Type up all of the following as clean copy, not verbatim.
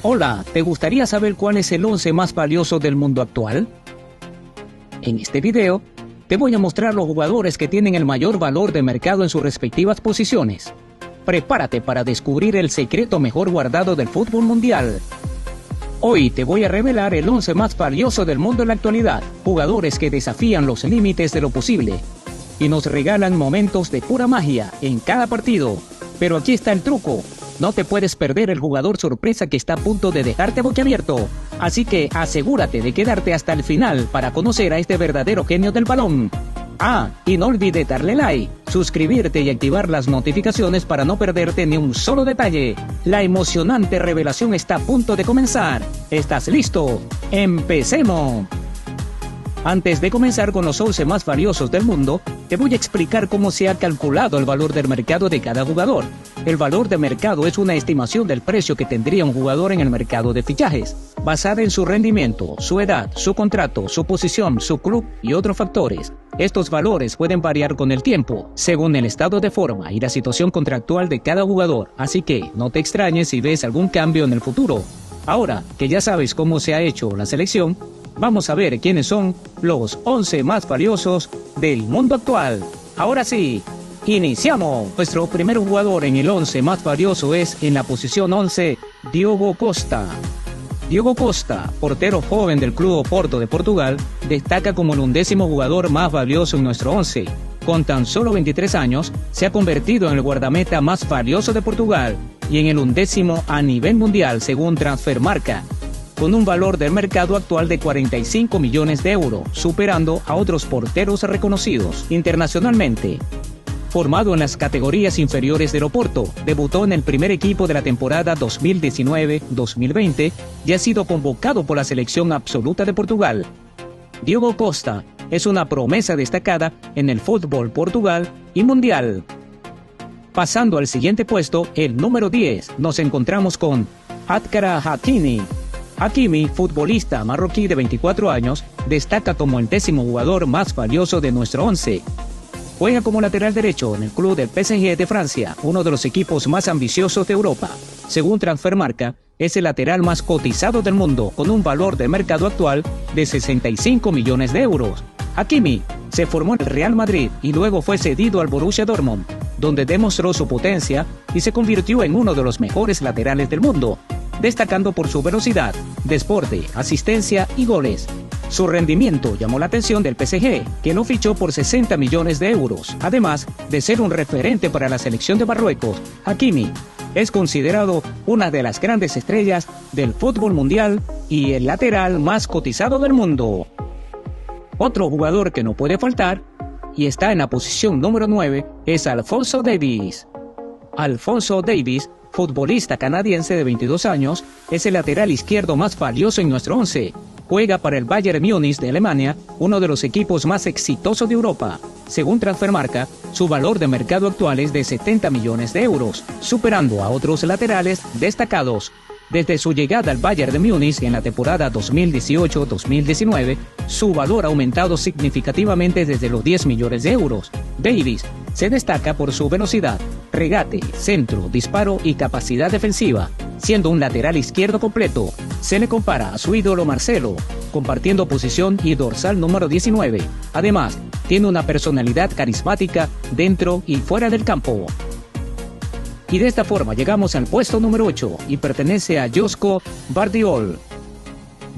Hola, ¿te gustaría saber cuál es el 11 más valioso del mundo actual? En este video, te voy a mostrar los jugadores que tienen el mayor valor de mercado en sus respectivas posiciones. Prepárate para descubrir el secreto mejor guardado del fútbol mundial. Hoy te voy a revelar el 11 más valioso del mundo en la actualidad, jugadores que desafían los límites de lo posible y nos regalan momentos de pura magia en cada partido. Pero aquí está el truco. No te puedes perder el jugador sorpresa que está a punto de dejarte boquiabierto. Así que asegúrate de quedarte hasta el final para conocer a este verdadero genio del balón. Y no olvides darle like, suscribirte y activar las notificaciones para no perderte ni un solo detalle. La emocionante revelación está a punto de comenzar. ¿Estás listo? ¡Empecemos! Antes de comenzar con los 11 más valiosos del mundo, te voy a explicar cómo se ha calculado el valor del mercado de cada jugador. El valor de mercado es una estimación del precio que tendría un jugador en el mercado de fichajes, basada en su rendimiento, su edad, su contrato, su posición, su club y otros factores. Estos valores pueden variar con el tiempo, según el estado de forma y la situación contractual de cada jugador, así que no te extrañes si ves algún cambio en el futuro. Ahora que ya sabes cómo se ha hecho la selección, vamos a ver quiénes son los 11 más valiosos del mundo actual. Ahora sí, iniciamos. Nuestro primer jugador en el 11 más valioso es, en la posición 11, Diogo Costa. Diogo Costa, portero joven del Club Oporto de Portugal, destaca como el 11º jugador más valioso en nuestro 11. Con tan solo 23 años, se ha convertido en el guardameta más valioso de Portugal y en el 11º a nivel mundial según Transfermarkt, con un valor del mercado actual de 45 millones de euros, superando a otros porteros reconocidos internacionalmente. Formado en las categorías inferiores del Oporto, debutó en el primer equipo de la temporada 2019-2020 y ha sido convocado por la selección absoluta de Portugal. Diogo Costa es una promesa destacada en el fútbol Portugal y mundial. Pasando al siguiente puesto, el número 10, nos encontramos con Achraf Hakimi. Hakimi, futbolista marroquí de 24 años, destaca como el 10º jugador más valioso de nuestro 11. Juega como lateral derecho en el club del PSG de Francia, uno de los equipos más ambiciosos de Europa. Según Transfermarkt, es el lateral más cotizado del mundo, con un valor de mercado actual de 65 millones de euros. Hakimi se formó en el Real Madrid y luego fue cedido al Borussia Dortmund, donde demostró su potencia y se convirtió en uno de los mejores laterales del mundo, destacando por su velocidad, desborde, asistencia y goles. Su rendimiento llamó la atención del PSG, que lo fichó por 60 millones de euros. Además de ser un referente para la selección de Marruecos, Hakimi es considerado una de las grandes estrellas del fútbol mundial y el lateral más cotizado del mundo. Otro jugador que no puede faltar, y está en la posición número 9, es Alphonso Davies. Alphonso Davies, futbolista canadiense de 22 años, es el lateral izquierdo más valioso en nuestro 11. Juega para el Bayern Múnich de Alemania, uno de los equipos más exitosos de Europa. Según Transfermarkt, su valor de mercado actual es de 70 millones de euros, superando a otros laterales destacados. Desde su llegada al Bayern de Múnich en la temporada 2018-2019, su valor ha aumentado significativamente desde los 10 millones de euros. Davies se destaca por su velocidad, regate, centro, disparo y capacidad defensiva, siendo un lateral izquierdo completo. Se le compara a su ídolo Marcelo, compartiendo posición y dorsal número 19. Además, tiene una personalidad carismática dentro y fuera del campo. Y de esta forma llegamos al puesto número 8 y pertenece a Joško Gvardiol.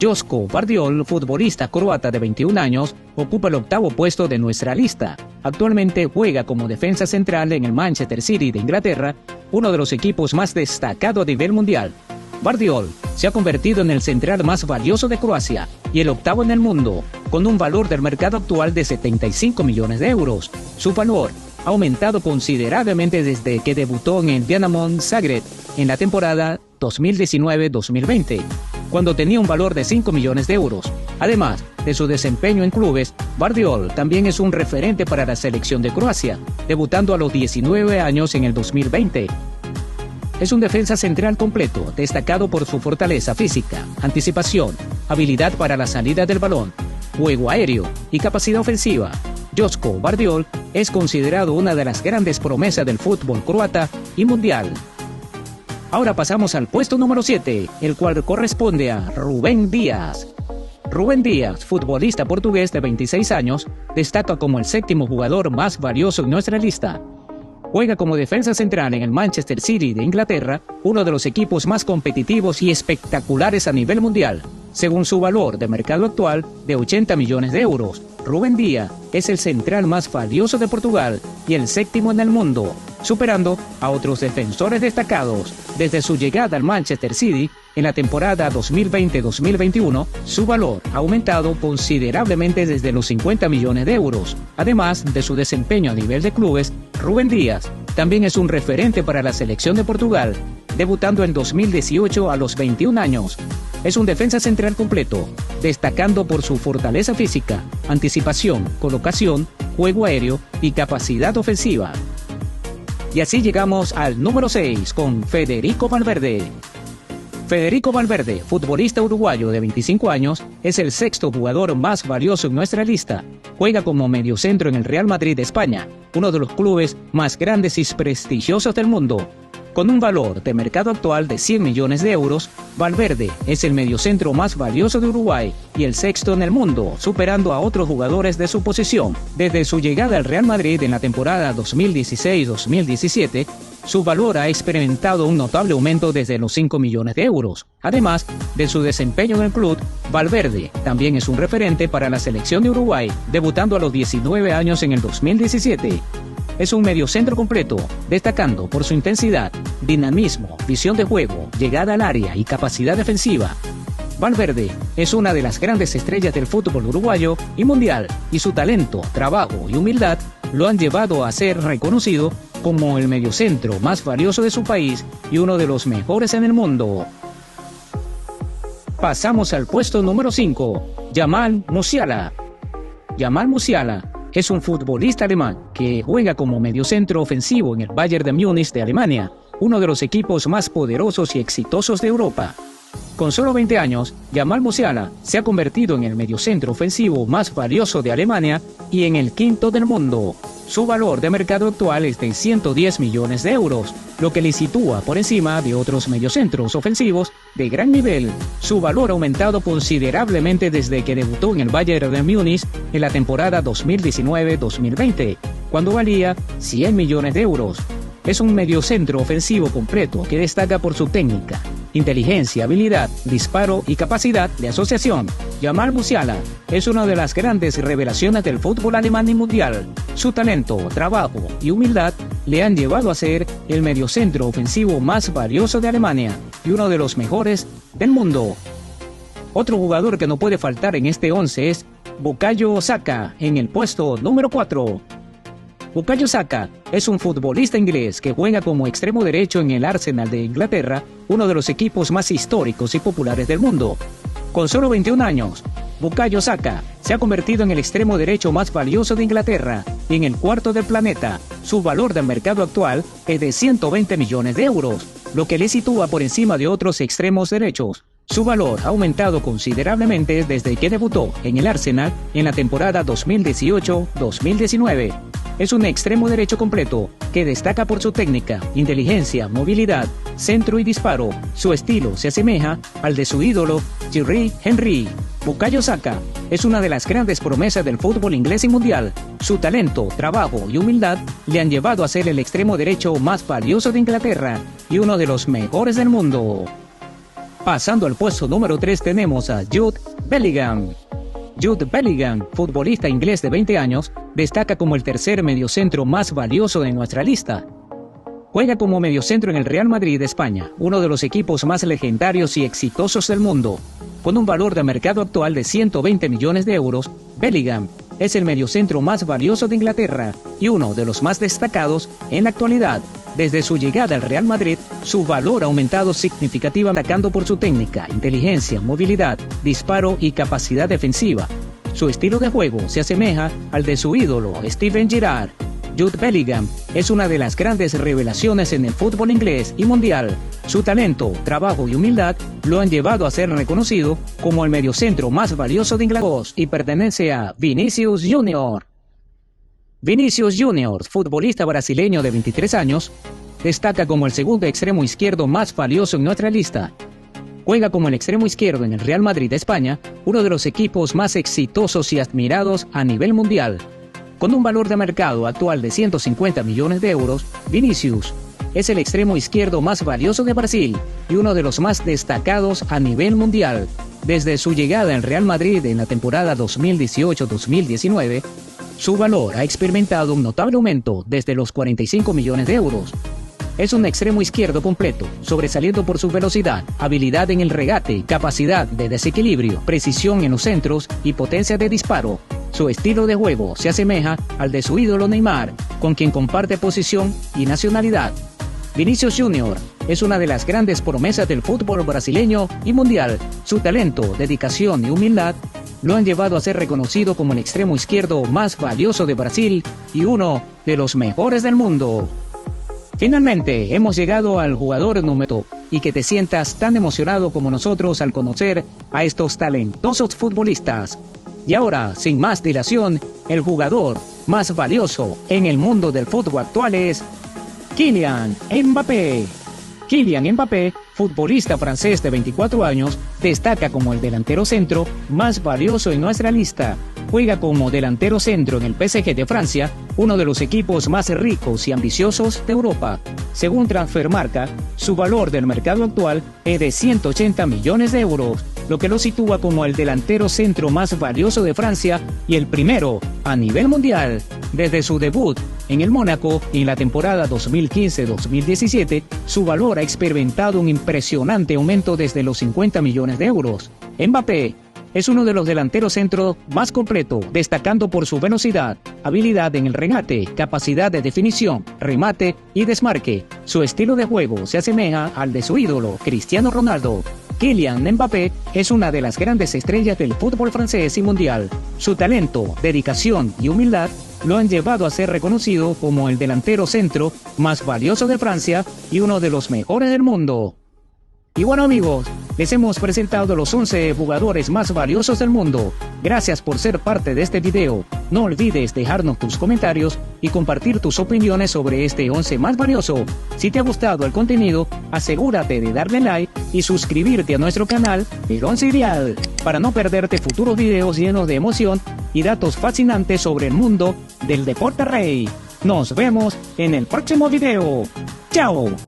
Joško Gvardiol, futbolista croata de 21 años, ocupa el 8º puesto de nuestra lista. Actualmente juega como defensa central en el Manchester City de Inglaterra, uno de los equipos más destacados a nivel mundial. Gvardiol se ha convertido en el central más valioso de Croacia y el 8º en el mundo, con un valor del mercado actual de 75 millones de euros. Su valor ha aumentado considerablemente desde que debutó en el Dinamo Zagreb en la temporada 2019-2020, cuando tenía un valor de 5 millones de euros. Además de su desempeño en clubes, Gvardiol también es un referente para la selección de Croacia, debutando a los 19 años en el 2020. Es un defensa central completo, destacado por su fortaleza física, anticipación, habilidad para la salida del balón, juego aéreo y capacidad ofensiva. Joško Gvardiol es considerado una de las grandes promesas del fútbol croata y mundial. Ahora pasamos al puesto número 7, el cual corresponde a Rubén Díaz. Rubén Díaz, futbolista portugués de 26 años, destaca como el séptimo jugador más valioso en nuestra lista. Juega como defensa central en el Manchester City de Inglaterra, uno de los equipos más competitivos y espectaculares a nivel mundial. Según su valor de mercado actual de 80 millones de euros, Rubén Díaz es el central más valioso de Portugal y el séptimo en el mundo, superando a otros defensores destacados. Desde su llegada al Manchester City en la temporada 2020-2021, su valor ha aumentado considerablemente desde los 50 millones de euros. Además de su desempeño a nivel de clubes, Rubén Díaz también es un referente para la selección de Portugal, debutando en 2018 a los 21 años. Es un defensa central completo, destacando por su fortaleza física, anticipación, colocación, juego aéreo y capacidad ofensiva. Y así llegamos al número 6 con Federico Valverde. Federico Valverde, futbolista uruguayo de 25 años, es el sexto jugador más valioso en nuestra lista. Juega como mediocentro en el Real Madrid de España, uno de los clubes más grandes y prestigiosos del mundo. Con un valor de mercado actual de 100 millones de euros, Valverde es el mediocentro más valioso de Uruguay y el sexto en el mundo, superando a otros jugadores de su posición. Desde su llegada al Real Madrid en la temporada 2016-2017, su valor ha experimentado un notable aumento desde los 5 millones de euros. Además de su desempeño en el club, Valverde también es un referente para la selección de Uruguay, debutando a los 19 años en el 2017. Es un mediocentro completo, destacando por su intensidad, dinamismo, visión de juego, llegada al área y capacidad defensiva. Valverde es una de las grandes estrellas del fútbol uruguayo y mundial, y su talento, trabajo y humildad lo han llevado a ser reconocido como el mediocentro más valioso de su país y uno de los mejores en el mundo. Pasamos al puesto número 5, Jamal Musiala. Jamal Musiala es un futbolista alemán que juega como mediocentro ofensivo en el Bayern de Múnich de Alemania, uno de los equipos más poderosos y exitosos de Europa. Con solo 20 años, Jamal Musiala se ha convertido en el mediocentro ofensivo más valioso de Alemania y en el quinto del mundo. Su valor de mercado actual es de 110 millones de euros, lo que le sitúa por encima de otros mediocentros ofensivos de gran nivel. Su valor ha aumentado considerablemente desde que debutó en el Bayern de Múnich en la temporada 2019-2020, cuando valía 100 millones de euros. Es un mediocentro ofensivo completo que destaca por su técnica, inteligencia, habilidad, disparo y capacidad de asociación. Jamal Musiala es una de las grandes revelaciones del fútbol alemán y mundial. Su talento, trabajo y humildad le han llevado a ser el mediocentro ofensivo más valioso de Alemania y uno de los mejores del mundo. Otro jugador que no puede faltar en este 11 es Bukayo Saka en el puesto número 4. Bukayo Saka es un futbolista inglés que juega como extremo derecho en el Arsenal de Inglaterra, uno de los equipos más históricos y populares del mundo. Con solo 21 años, Bukayo Saka se ha convertido en el extremo derecho más valioso de Inglaterra y en el cuarto del planeta. Su valor de mercado actual es de 120 millones de euros, lo que le sitúa por encima de otros extremos derechos. Su valor ha aumentado considerablemente desde que debutó en el Arsenal en la temporada 2018-2019. Es un extremo derecho completo que destaca por su técnica, inteligencia, movilidad, centro y disparo. Su estilo se asemeja al de su ídolo Thierry Henry. Bukayo Saka es una de las grandes promesas del fútbol inglés y mundial. Su talento, trabajo y humildad le han llevado a ser el extremo derecho más valioso de Inglaterra y uno de los mejores del mundo. Pasando al puesto número 3 tenemos a Jude Bellingham. Jude Bellingham, futbolista inglés de 20 años, destaca como el tercer mediocentro más valioso de nuestra lista. Juega como mediocentro en el Real Madrid de España, uno de los equipos más legendarios y exitosos del mundo. Con un valor de mercado actual de 120 millones de euros, Bellingham es el mediocentro más valioso de Inglaterra y uno de los más destacados en la actualidad. Desde su llegada al Real Madrid, su valor ha aumentado significativamente, destacando por su técnica, inteligencia, movilidad, disparo y capacidad defensiva. Su estilo de juego se asemeja al de su ídolo, Steven Gerrard. Jude Bellingham es una de las grandes revelaciones en el fútbol inglés y mundial. Su talento, trabajo y humildad lo han llevado a ser reconocido como el mediocentro más valioso de Inglaterra y pertenece a Vinícius Junior. Vinícius Junior, futbolista brasileño de 23 años, destaca como el segundo extremo izquierdo más valioso en nuestra lista. Juega como el extremo izquierdo en el Real Madrid de España, uno de los equipos más exitosos y admirados a nivel mundial. Con un valor de mercado actual de 150 millones de euros, Vinícius es el extremo izquierdo más valioso de Brasil y uno de los más destacados a nivel mundial. Desde su llegada al Real Madrid en la temporada 2018-2019, su valor ha experimentado un notable aumento desde los 45 millones de euros. Es un extremo izquierdo completo, sobresaliendo por su velocidad, habilidad en el regate, capacidad de desequilibrio, precisión en los centros y potencia de disparo. Su estilo de juego se asemeja al de su ídolo Neymar, con quien comparte posición y nacionalidad. Vinícius Jr. es una de las grandes promesas del fútbol brasileño y mundial. Su talento, dedicación y humildad lo han llevado a ser reconocido como el extremo izquierdo más valioso de Brasil y uno de los mejores del mundo. Finalmente, hemos llegado al jugador número y que te sientas tan emocionado como nosotros al conocer a estos talentosos futbolistas. Y ahora, sin más dilación, el jugador más valioso en el mundo del fútbol actual es Kylian Mbappé. Kylian Mbappé, futbolista francés de 24 años, destaca como el delantero centro más valioso en nuestra lista. Juega como delantero centro en el PSG de Francia, uno de los equipos más ricos y ambiciosos de Europa. Según Transfermarkt, su valor del mercado actual es de 180 millones de euros, lo que lo sitúa como el delantero centro más valioso de Francia y el primero a nivel mundial. Desde su debut en el Mónaco en la temporada 2015-2017, su valor ha experimentado un impresionante aumento desde los 50 millones de euros. Mbappé es uno de los delanteros centro más completo, destacando por su velocidad, habilidad en el regate, capacidad de definición, remate y desmarque. Su estilo de juego se asemeja al de su ídolo, Cristiano Ronaldo. Kylian Mbappé es una de las grandes estrellas del fútbol francés y mundial. Su talento, dedicación y humildad lo han llevado a ser reconocido como el delantero centro más valioso de Francia y uno de los mejores del mundo. Y bueno amigos, les hemos presentado los 11 jugadores más valiosos del mundo. Gracias por ser parte de este video. No olvides dejarnos tus comentarios y compartir tus opiniones sobre este 11 más valioso. Si te ha gustado el contenido, asegúrate de darle like y suscribirte a nuestro canal El Once Ideal para no perderte futuros videos llenos de emoción y datos fascinantes sobre el mundo del deporte rey. Nos vemos en el próximo video. ¡Chao!